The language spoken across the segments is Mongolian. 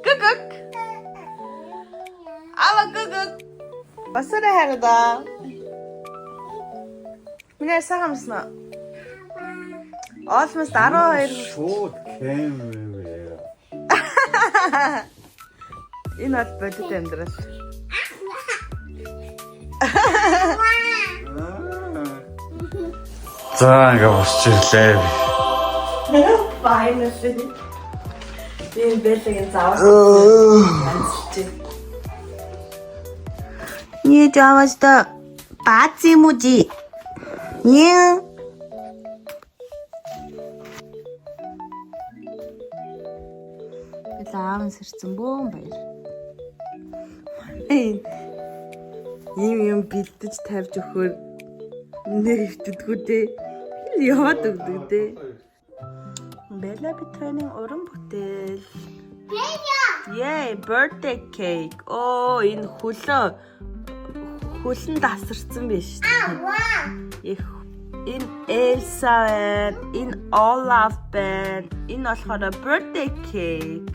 Gıgık. Ama gıgık. Basara herada. Minä sahamsna. Olmos 12. Шууд кэмээ. Энэ бол бодит амьдрал. За ингээ босч ирлээ. Finally. Энэ бэлгийн заавал. Nie działasz to baci muji. Nie. Лаавн сэрсэн бөөн баяр. Ийм бэлдэж тавьж өгөхөөр нэгтгэдэггүй дээ. Яваад өгдөг дээ. Бэла битрэний уран бүтээл. Yay, birthday cake. Оо, энэ хөлн дасарсан биш. Энэ Elsa байна, энэ Olaf байна. Энэ болохоор birthday cake.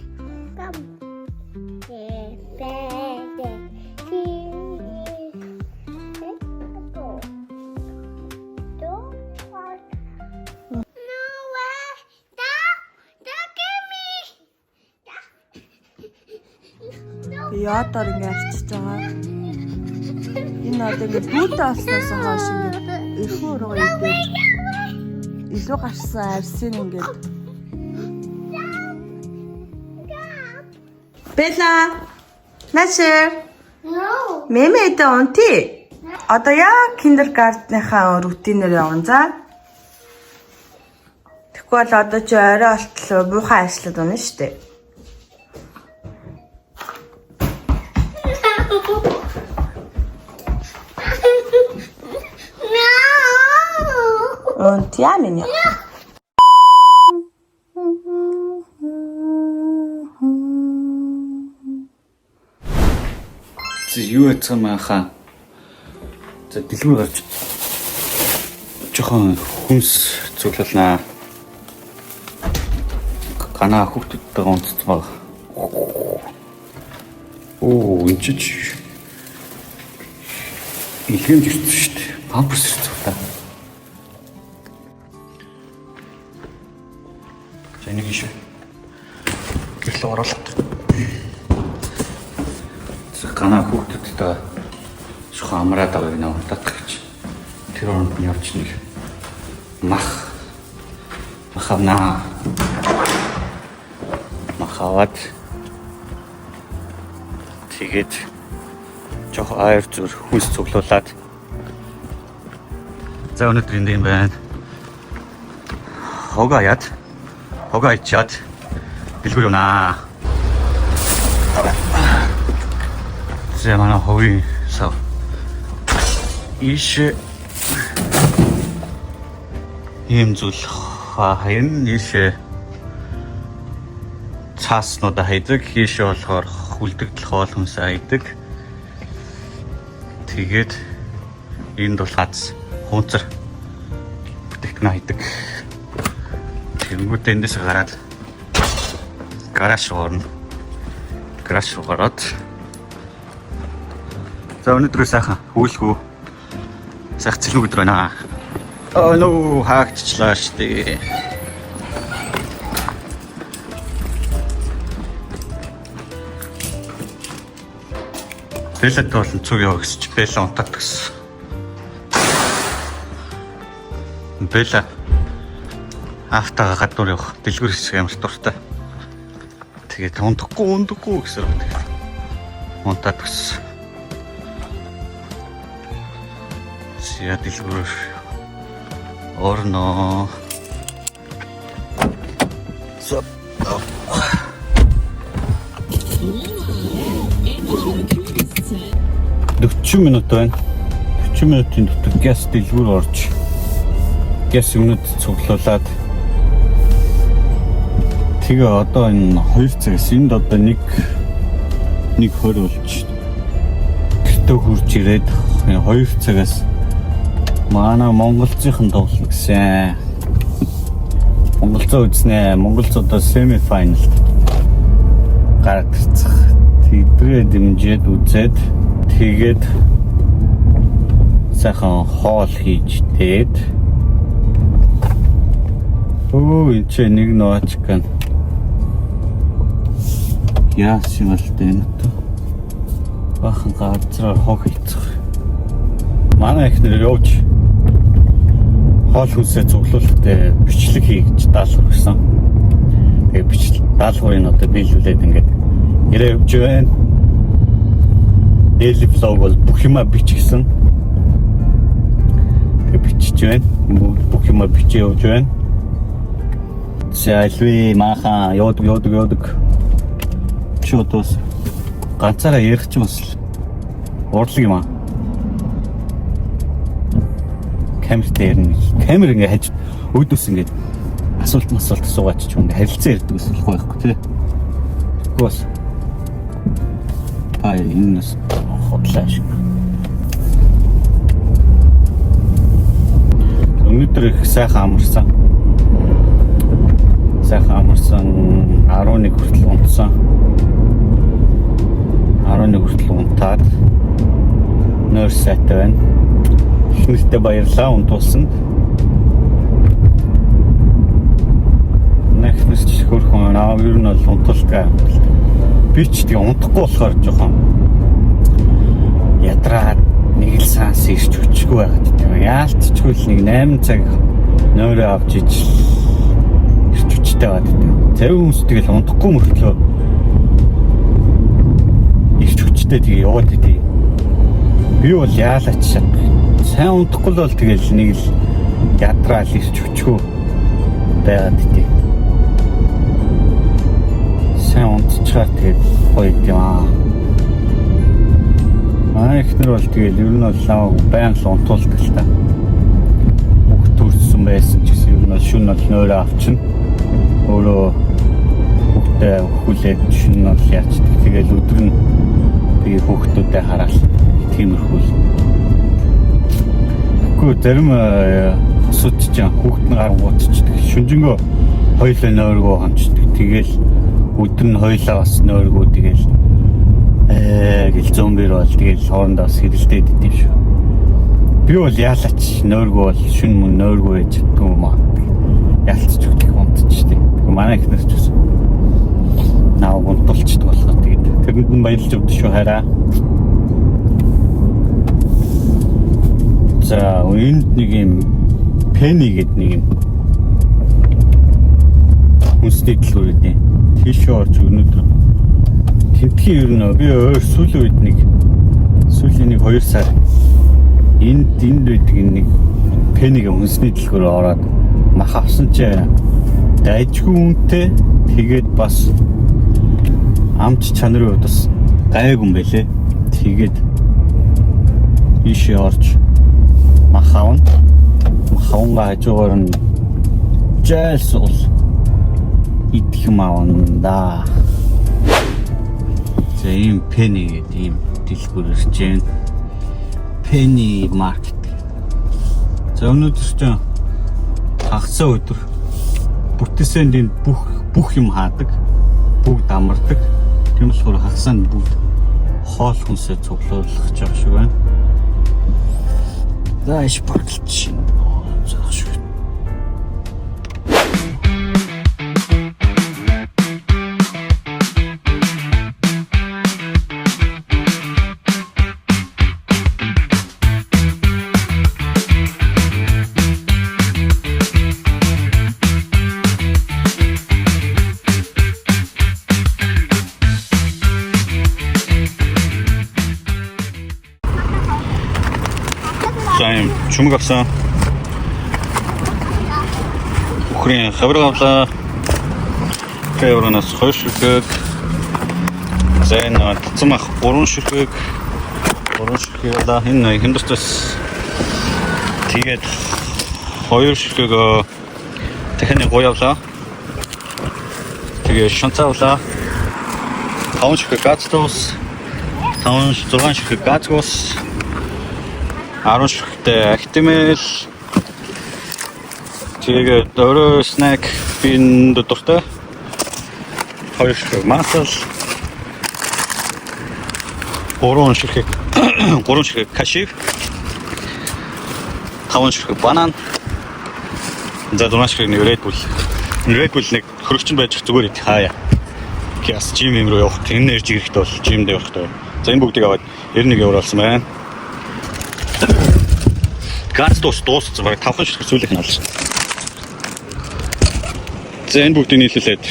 Яатаар ингэ арчиж байгаа. Энэ одоо ингэ бүүтэ олсноос хойш ингэ эрхүү руу идээд илүү гарсан арсын ингээд. Бэла. Начир. Мэмэдэ онти. Одоо яа киндергартныхаа рутинээр явна за. Тэгвэл одоо ч орой болтлоо буухай ажлууд байна шүү дээ. Und ja, Minja. Юу яцсан махаа. За дэлгүүр гарч жоохон хүнс цуглалнаа. Ганаа хүүхдүүдтэй онцлоо. Оо, энэ ч илгэмж ирсэн шүү дээ. Памперс ирсэн та. Энийг ишээ. Гэрлээ оруулаад. Ганаа хүүхдүүдтэй шохон амраад байгаа юм надад гэж. Тэр оронд нь явж нэг махавнаа. Махаваад тэгээд жоох аяр зүр хүнс цуглуулад. За өнөөдөр энэ юм байна. Хога ичаад дэлгүүр юунаа. За манай ховын сав. Иш ийм зүйл хаян иш цааснуудаа хайдаг. Хийшээ болохоор хүлдэгдэл хоол хүнс айдаг. Тэгээд энд бол хац хунцар бүтээгдэхүүн айдаг. Тэнгүүтээ эндээс гараад гараж орно. Гараж ороод за өнөөдөр сайхан хүүлгүй сайх цэлэн өдөр байна. Oh no, хаагчлаа штэ. Бэлэд болон цуг яваа гэсч бэлэ унтаад гэсэн. Бэлэ автага гадуур явах дэлгүүр хэсэг амар дуртай. Тэгээд ундахгүй гэсэн. Унтаад гэсэн. Зя дэлгүүр орно. 40 минут байна. 40 минутын дотор газ дэлгүүр орж газ өмнөд цуглуулад тэгээ одоо энэ 2 цагаас энд одоо 1:20 болж гэртээ хурж ирээд 2 цагаас манай монголчийн тоглоно гэсэн. Монголцоо үзнэ. Монголцоо одоо semi final. гаргацах. Тэдрээ дэмжиж үзээд тэгээд сайхан хоол хийж тээд энэ ч нэг нөөчгэн яас юм л дээ нөтө бахан газар хог хийцэх манай ихнэр явж хоол хүнсээ цуглуулахтай бичлэг хий гэж даалгавар өгсөн. Тэгээ бичлэг даалгаврыг одоо биелүүлээд ингээд ирээ явж байна. Daily vlog бол бүх юма бичсэн. Тэгээ бичиж байна. Бүх юма бичиж явж байна. Сэлви маха яодаг чотос ганцаараа ярих ч бас урлаг юм аа. Камер ингээ хаж өөдөөс ингээ асуулт суугаач ч ингээ харилцаа ярьдаг гэсэн л байхгүй тий. Тэгвэл бас энэ хотлаа шиг. Өнөөдөр их сайхан амарсан. 11 хүртэл унтсан. 11 хүртэл унтаад нойр сайтай байна. Ихнэртэй баярлаа унтуулсан. Näхнэрч хөрхөн ер нь бол унтуулдаг. Би ч тэгээ унтахгүй болохоор жоохон ядраад нэг л санс ирч өчгөө байгаад тийм. Яалтчгүй л нэг 8 цаг нойроо авч ижил ирч өчтэй байгаад тийм. Зарим хүмүүс тэгэл унтахгүй мөртлөө ирч өчтэй тэгээ яваад идэв. Би бол яалаач чадах. Сайн унтахгүй л бол тэгэл нэг л ядраал ирч өчгөө байгаад идэв. Сайн унтчихаар тэгээд гоё юм аа. Манай ихнэр бол тэгээд ер нь бол баян л унтуулдаг л та. Бүх төрсөн байсан ч гэсэн ер нь бол шүн бол нойроо авчин. Өөрөө хүүхдээ хүлээд шүн бол яачдаг. Тэгээд өдөр нь би хүүхдүүдэд хараад тиймэрхүү л. Гэхдээ зарим хосууд ч хүүхд нь гар гутчихдаг. Шүнжэнгөө хоёулаа нойргоо хончдаг. Тэгээд өдөр нь хоёлаа бас нойргоо тэгэл гэл зомбир бол тэгэл хоорондоо бас хэрэлдээд идэв шүү. Би бол яалаач нойргоо бол шүн мөн нойргоо яж чаддаг юм аа. Яалтч өгдөг унтчихтэй. Манай ихнэр ч гэсэн наа унтуулчихдаг болохоор тэгээд тэрэнд нь баярлж өгдөө шүү хараа. За энд нэг юм пенни гэдэг нэг юм хүнсний дэлгүүр гэдэг. Тийш орж өнөдөр тентхийн ер нь би сүүлийн үед сүүлийн 2 сар энд байдаг нэг пениг хүнсний дэлгүүр ороод мах авсан ч дайжгүй үнэтэй тэгээд бас амч чанарын хувьд бас гайг юм байлээ. Тэгээд ийшээ орж мах авна. Мах авангаа хажуугаар нь жаалс ул идэх юм аавна да. За ийм пенни гэдэг ийм дэлгүүр ирж байна. Penny market. За өнөөдөр ч хагацаа өдөр бүтээсэнд энэ бүх юм хаадаг, бүгд амардаг. Тийм болохоор хагасаанд бүгд хоол хүнсээ цуглуулах гэж байгаа шүү байна. За иш парклт шин. Заах шүү. Чумг авсан. Ухрын хавраг авлаа. Хэврэнээс 2 ширхэг. Зэн цамх 3 ширхэг. 3 ширхэг авлаа. Энэ хэмдэртээс тэгээд 2 ширхэг дахин гоё авлаа. Тэгээд шанцаа авлаа. 5 ширхэг гацтос. 6 ширхэг гацгос. 10 ширхэгтэй актимэл. Тэгээд өөрөө снэк бин дуртай. 2 ширхэг масал. 3 ширхэг 3 ширхэг кашив, 5 ширхэг банан, за 6 ширхэг Red Bull. Red Bull нэг хөрөгчн байж зүгээр идэх хаяа. Кяс жим юм руу явах. Энержи хэрэгтэй бол жимдээ явах хэрэгтэй. За энэ бүгдийг аваад 91 евро болсон байна. Ганц дууссан баг 5 ширхэг сүүлийнх нь алж. За энэ бүгдийг нийлүүлээд.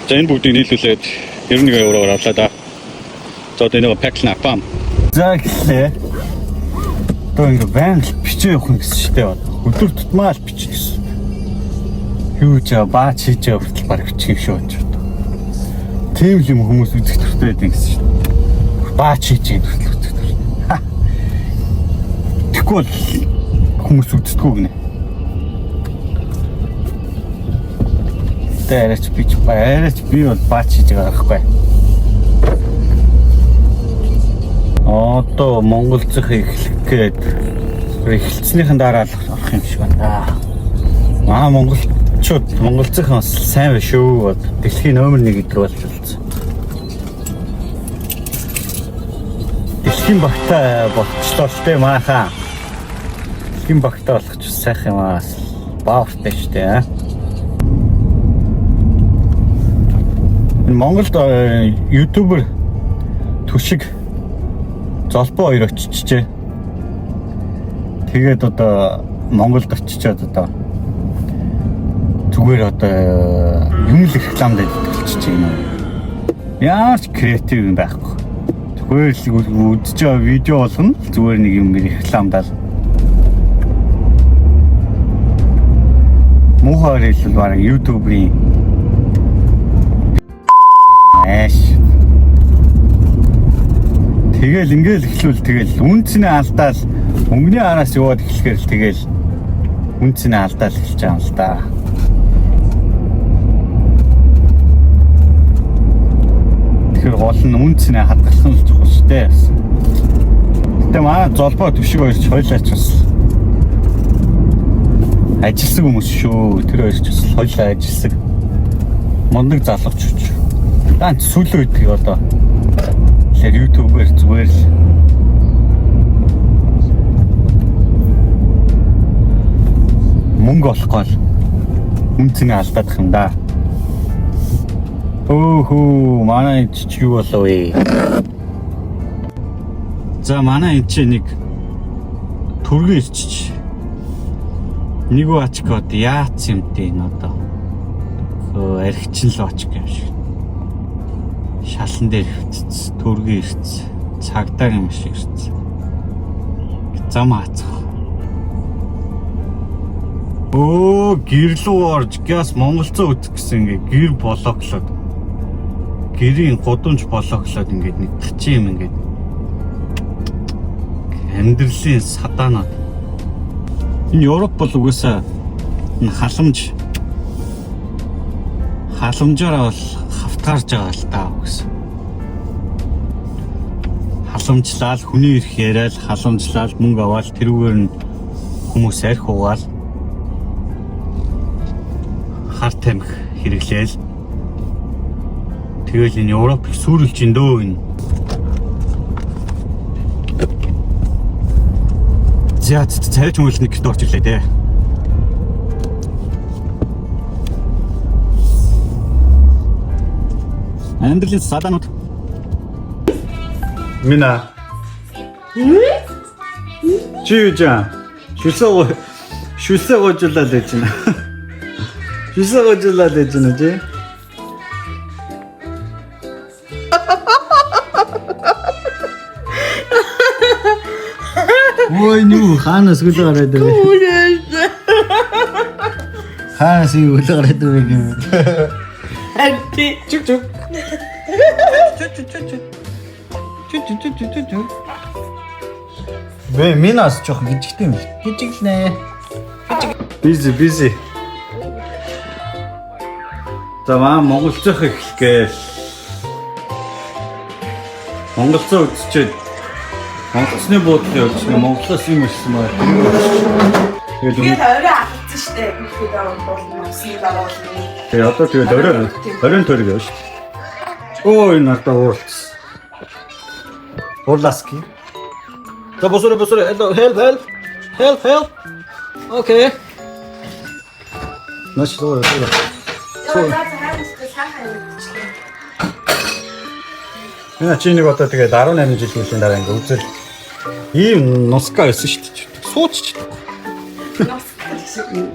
За энэ бүгдийг нийлүүлээд 91 евроор авлаа да. За одоо энийг паклна пам. За гэлээ. Одоо ингэ банк бичээ явах гэсэн шүү дээ. Өдөр тутмаа л бичих гэсэн. Юу ч баач хийж хүртэл баг бичих шүү гэж бодоо. Тийм л юм хүмүүс үзэх төртэй байдаг гэсэн шүү дээ. Баач хийж хүртэл үзэх төртэй. Тэгвэл хүмүүс үздэггүй гинэ. Тэрэж би бол баач хийж байгаа байхгүй. Одоо Монгол зах эхлэх гээд эхэлснийхэн дараа л орох юм шиг байна. Манай Монгол зах бас сайн байна шүү. Дэлхийн номер 1 гэдэр болж болсон. Дэлхийн багтаа болчихлоо шүү дээ маахан. Дэлхийн багтаа болох ч сайхан юм аа. Баавартай шүү дээ. Монголд ютубер Түшиг Золбоо хоёр очижээ. Тэгээд одоо Монголд очичоод одоо зүгээр одоо юм л рекламад ажиллаж байна. Ямар ч креатив юм байхгүй. Зүгээр л үзэж байгаа видео болгоно зүгээр нэг юм рекламадаа. Мухаар хэлбэл баг ютуберийн Тэгэл ингээл эхлүүл тэгэл үнцнээ алдаал өнгөний араас яваад эхлэхээр л тэгэл үнцнээ алдаал эхэлж байгаа юм л да. Тэгэхээр гол нь үнцнээ хадгалах нь чухал шүү дээ. Гэтэ манай Золбоо Түшиг хоёрч хойлооч бас ажилсан хүмүүс шүү. Тэр хоёрч бас хойлоо ажилсан. Мундаг залууч шүү. Ганц сүүлийн үед одоо тэр ютубер зүгээр л мөнгө олохгүй л үнцнийг алдаад юм да. Өөхөө манай чи юу болов вэ? За манай энэ чи нэг түргэн ирчих. Нэг очкод яац юм дээ энэ одоо. Архичин л очк юм шиг. Шалан дээр хөвцөц, төргөн ирц, цагдаа юм шиг ирц. Зам хаацах. Гэрлүү орж газ Монголцоо үзэх гэсэн ингээ гэр блоклоод. Гэрийн гудамж блоклоод ингээд нэг тачин юм ингээд. Амьдралын садаанууд. Энэ Европ бол угаасаа халамжаараа бол хавтгаарж байгаа л таа гэсэн. Халамжлал, хүний ирэх яриад, халамжлал, мөнгө аваад тэрүүгээр нь хүмүүс арх угаал. Хар тамхи хэрэглээл. Тэгэл энэ Европыг сүрүүлж индөө энэ. За цайж мөлс нэг орч ирлээ дээ. Амьдралын садаанууд. Мина. Чижа. Шүсэгожлаад байж байна. Шүсэгожлаад байж байна тий. Ой нүү ханаас гүл гараад байна. Ханаас юу гүл гараад байна. Анти чук. Вэ минас жоох гिचгтэй юм. Гिचгэлнэ. Busy. За Монголцох эхлэхээр Монголцоо үзчихэд Монголсны буудлын явж Монголоос юм ирсэн байна. Тэгээд орой алдсан штэ. Ихэд бол Монголны дараа болно. Тэгээд одоо тэгээд оройн төрөг явж штэ. Ой, надад уулцсан. Уулааски. За босоо. Help. Окей. Наш суура. Яа чи нэг одоо тэгээд 18 жил үеийн дараа ингээ үзэл ийм носка байсан шүү дээ. Сууч.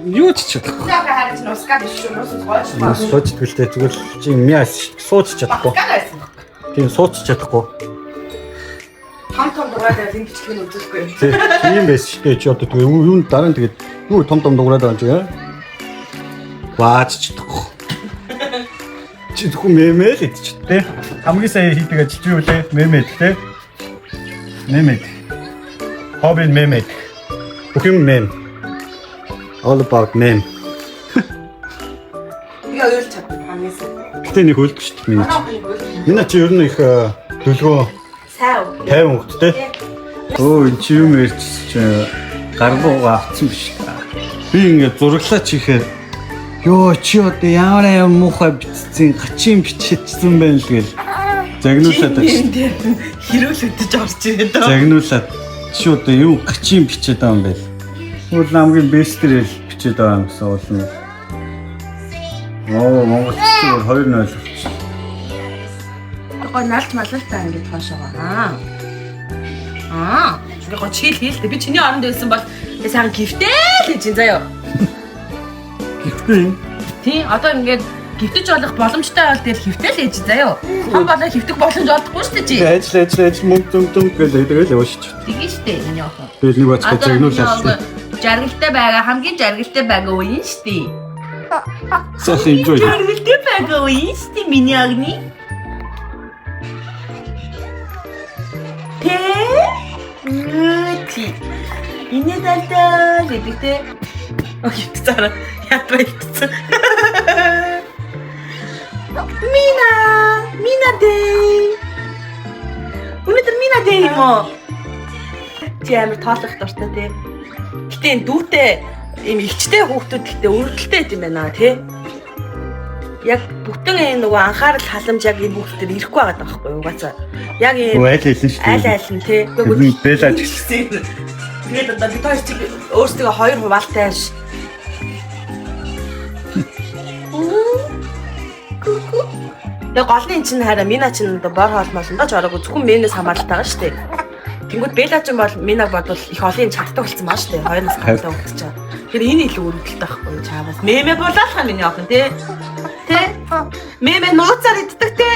Юу ч чадахгүй. Сууч гэлтэй зүгээр чи мяас сууч чадахгүй. Тийм сууч чадахгүй. Том дугаараар энэ бичлэг нь үзүүлэхгүй. Тийм байсан шүү дээ. Чи одоо тэгээ юу дараа нь тэгээд юу том дугаараар байгаа юм чи яа? Ваач чадахгүй. Чи зөвхөн мемэл идчихтэй. Хамгийн сайн хийдэг ажил юу вэ? Мемэл те. Мемэл. Хобби мемэл. Бүхэн мем. All about mem. Я ойлж чадсан хамгийн сайн. Гэтэ нэг хөлдөг шүү дээ миний. Миний чи ер нь их төлгөө Сайн. 50 хөлттэй. Өө эн чи юм ярьж чи гаргуугаа авцсан биш та. Би ингээд зураглаа чихээр ёо чи одоо ямар муухай битцэн гачийн биччихсэн байна л гээл загнуулаад байна. Хэрүүл өдөж орж ирээд дөө. Загнуулаад чи одоо юу гачийн бичээд байгаа юм бэ? Уул намгийн бэстрэл бичээд байгаа юм гэсэн уулна. Монгол зүгээр 2-0 болчих. Гой наалт малалтаа ингэж хоошоо гоо. Би гоо чийл хийлтэй. Би чиний оронд байсан бол би сайн гифтэл гэж юм заяа. Гифтэй. Тий, одоо ингээд гифтэж болох боломжтой бол тэгэл хөвтөл ээж заяа. Том болоо хөвтөх боломж олдохгүй шүү дээ чи. Ажил мөнгө төм гэдэг л явж. Тэгэн шүү дээ энэ яах вэ? Тэгээд нэг бацгаа загнуулаад. Жаргалтай байгаа хамгийн жаргалтай байгаа үе шүү дээ. Сах enjoy. Жаргалтай байгаа үе шүү дээ миний агни. Тий. Энэ далтаа гэдэгтэй. Окей, цаараа ятва ицсэн. Мина дэй. Өнөөдөр Мина дэй юм уу? Чи амар тоолох дуртай тий. Гэтэ энэ дүүтэй ийм ихчтэй хүүхдүүд гэхдээ өргөдөлтэй юм байна тий. Яг бүтэн энэ нөгөө анхаарал халамж яг энэ хүүхдэд ирэхгүй байгаа байхгүй юу угаасаа. Яг энэ айл хэлсэн шүү дээ. Айл нь тий. Бэлаж гэсэн. Тэгээд одоо бид хоёр чиг өөрсдөө хоёр хуваалтай ш. Яг голны чинь хараа Мина чинь одоо бор хоолмолондоо ч ороогүй зөвхөн Минээс хамааралтай байгаа шүү дээ. Тэнгүүд Бэла ч юм бол Минаг бодвол их олон чаддаг болсон маа шүү дээ. Хоёр нас хамтаа өгч чаа. Тэгэхээр энэ илүү өргөдөлтэй байхгүй юу чаавас. Мемэ болоох юм миний охин тий. Тий. Мемэ нууцаар иддэг тий.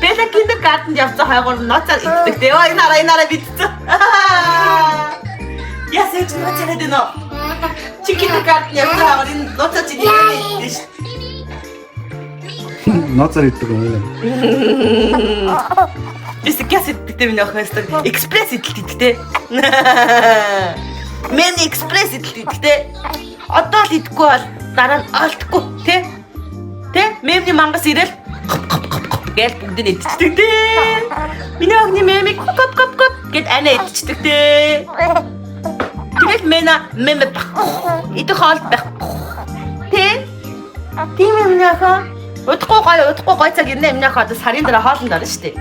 Бэла киндергартенд явцсан хайгуур нууцаар иддэг тий. Ой энэ араа бидсэн. Ясэж нууцаар идэнэ. Чи киндергартенд явцсан хайгуур энэ нууцаар чи иддэг шүү. Нууцаар иддэг юм уу? Эсгэс иддэг миний охин өстө. Экспресс иддэг тий. Мен экспресс идэлтэй. Одоо л идэхгүй бол дараа нь олдохгүй тий. Тэ? Мемний мангас ирэл гэж бүгдээ идчихдэг тий. Миний огны мемик коп гэд анаа идчихдэг тий. Тэгэл мемэ идэх хоол байх. Тий? Тийм юм яха. Удахгүй гой цаг ирнэ өмнөх одоо сарын дараа хоолнд орно шүү дээ.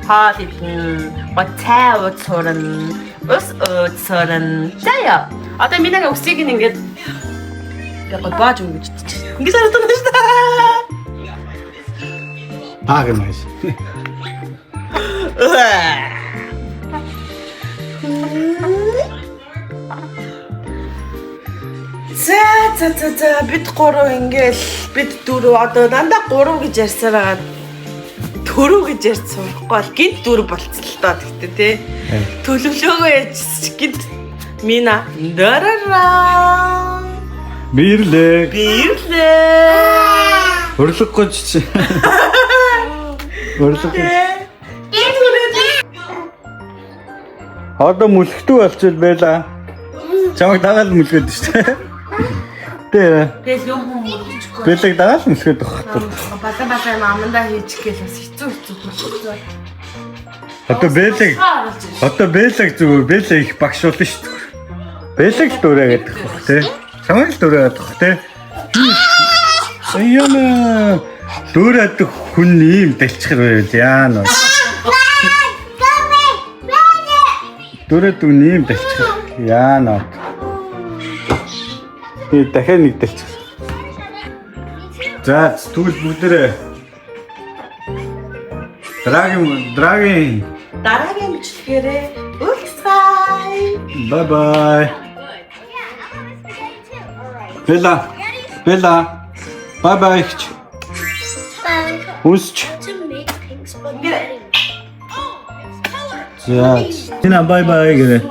Хоол идэн, цай ууж сурна. Ус ууцсан. Заяа. Одоо минь өсийг ингээд яг бааж өгч идчих. Ингээд санагдана шүү дээ. Агнайс. За бид гурав ингээл бид дөрөв одоо дандаа 3 гэж ярьсаар байгаа. Төрөө гэж ярьж сурахгүй бол гинт дөрөв болцсон л доо гэхдээ тий. Төлөвлөөгөө ярьж гинт Мина дарараа. Бирлээ. Өрлөггүй чи. Өрлөггүй. Одоо мүлхтүү болчихвол байла. Чамайг дагаал мүлгээд шүү дээ. Тэгэл юм мөрөхгүй. Бэлэг дагаал мүлгээд багтал. Бата маамандаа хийчих гээл бас хэцүү. Одоо бэлэг зүгээр бэлэг их багшуулна шүү дээ. Бэлэг л дураа гэдэг бах тий. Чамайг л дураа гэдэг бах тий. Аяна Дүүрээд хүн ийм дэлчгэр байвал яана. Дүүрээд хүн ийм дэлчгэр яана. Би дахиад нэг дэлчгэр. За тэгвэл бүгдээрээ Драгийн Дараагийн бичлэгээрээ уулзъя. Bye bye. Bella. Bye bye. Үсч. За. Тина bye bye гэрээ.